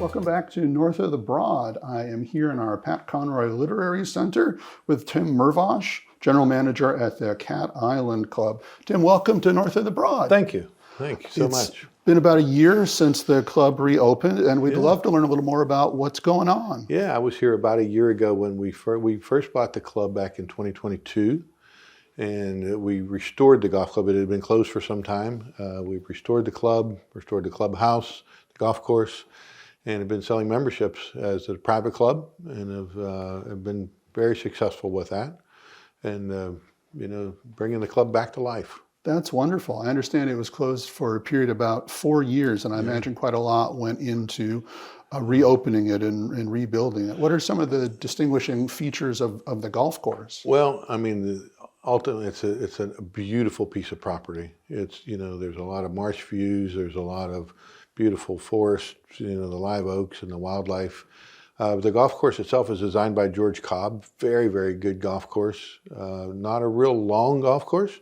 Welcome back to North of the Broad. I am here in our Pat Conroy Literary Center with Tim Mervosh, General Manager at the Cat Island Club. Tim, welcome to North of the Broad. Thank you. Thank you so much. It's been about a year since the club reopened, and we'd love to learn a little more about what's going on. Yeah, I was here about a year ago when we first bought the club back in 2022, and we restored the golf club. It had been closed for some time. We restored the club, restored the clubhouse, the golf course, and have been selling memberships as a private club, and have been very successful with that, and bringing the club back to life. That's wonderful. I understand it was closed for a period of about 4 years, and I imagine quite a lot went into reopening it and rebuilding it. What are some of the distinguishing features of the golf course? Well, I mean, ultimately, it's a beautiful piece of property. It's, there's a lot of marsh views, there's a lot of beautiful forests, the live oaks and the wildlife. The golf course itself is designed by George Cobb. Very, very good golf course. Not a real long golf course,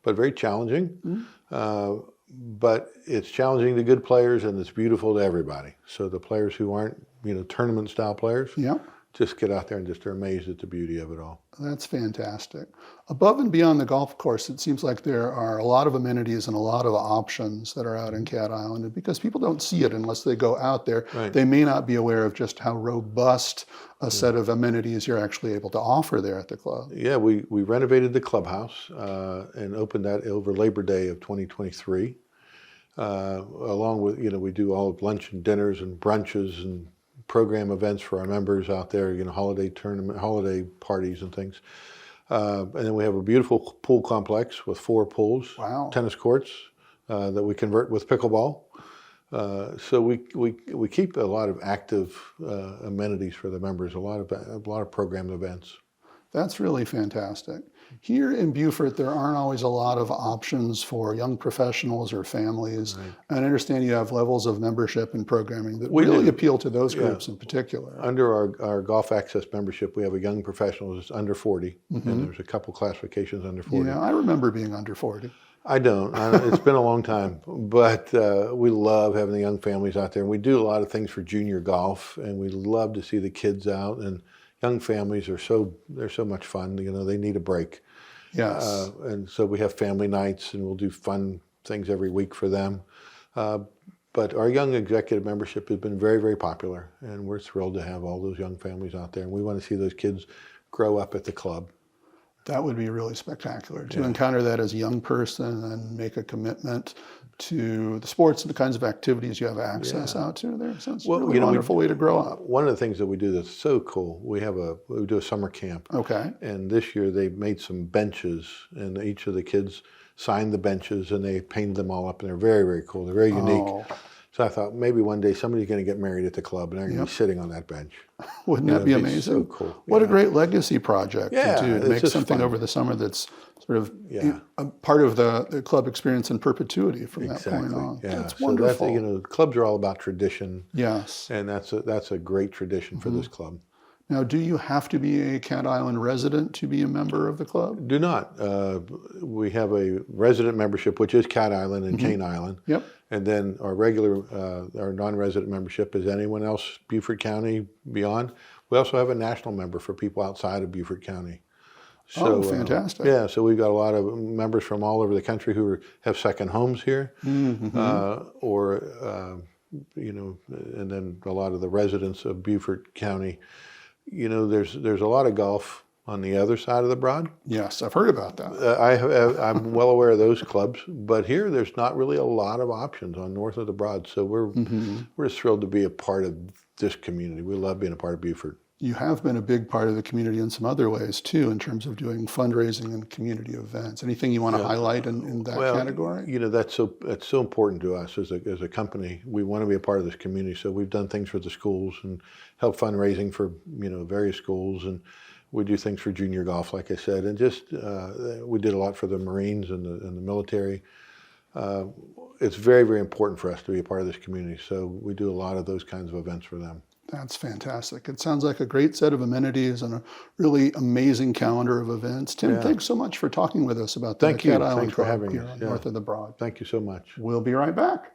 but very challenging. But it's challenging to good players, and it's beautiful to everybody. So the players who aren't, tournament style players, just get out there and just are amazed at the beauty of it all. That's fantastic. Above and beyond the golf course, it seems like there are a lot of amenities and a lot of options that are out in Cat Island. And because people don't see it unless they go out there, they may not be aware of just how robust a set of amenities you're actually able to offer there at the club. Yeah, we renovated the clubhouse and opened that over Labor Day of 2023. Along with, we do all of lunch and dinners and brunches and program events for our members out there, holiday tournament, holiday parties and things. And then we have a beautiful pool complex with 4 pools, tennis courts that we convert with pickleball. So we keep a lot of active amenities for the members, a lot of programmed events. That's really fantastic. Here in Beaufort, there aren't always a lot of options for young professionals or families. And I understand you have levels of membership and programming that really appeal to those groups in particular. Under our Golf Access membership, we have a young professional that's under 40, and there's a couple classifications under 40. Yeah, I remember being under 40. I don't. It's been a long time, but we love having the young families out there. And we do a lot of things for junior golf, and we love to see the kids out. And young families they're so much fun. They need a break. Yes. And so we have family nights, and we'll do fun things every week for them. But our young executive membership has been very, very popular, and we're thrilled to have all those young families out there. And we want to see those kids grow up at the club. That would be really spectacular to encounter that as a young person and make a commitment to the sports and the kinds of activities you have access out to there. So it's really a wonderful way to grow up. One of the things that we do that's so cool, we do a summer camp. Okay. And this year they made some benches, and each of the kids signed the benches, and they painted them all up, and they're very, very cool. They're very unique. So I thought maybe one day somebody's going to get married at the club, and they're going to be sitting on that bench. Wouldn't that be amazing? So cool. What a great legacy project to do, to make something over the summer that's sort of a part of the club experience in perpetuity from that point on. Yeah. That's wonderful. So clubs are all about tradition. Yes. And that's a great tradition for this club. Now, do you have to be a Cat Island resident to be a member of the club? Do not. We have a resident membership, which is Cat Island and Cane Island. Yep. And then our regular, our non-resident membership is anyone else, Beaufort County, beyond. We also have a national member for people outside of Beaufort County. So, fantastic. So we've got a lot of members from all over the country who have second homes here, and then a lot of the residents of Beaufort County. There's a lot of golf on the other side of the Broad. Yes, I've heard about that. I'm well aware of those clubs, but here there's not really a lot of options on north of the Broad. So we're thrilled to be a part of this community. We love being a part of Beaufort. You have been a big part of the community in some other ways too, in terms of doing fundraising and community events. Anything you want to highlight in that category? That's so important to us as a company. We want to be a part of this community, so we've done things for the schools and help fundraising for various schools, and we do things for junior golf, like I said, and just we did a lot for the Marines and the military. It's very, very important for us to be a part of this community, so we do a lot of those kinds of events for them. That's fantastic. It sounds like a great set of amenities and a really amazing calendar of events. Tim, thanks so much for talking with us about the Cat Island Club here on North of the Broad. Thank you so much. We'll be right back.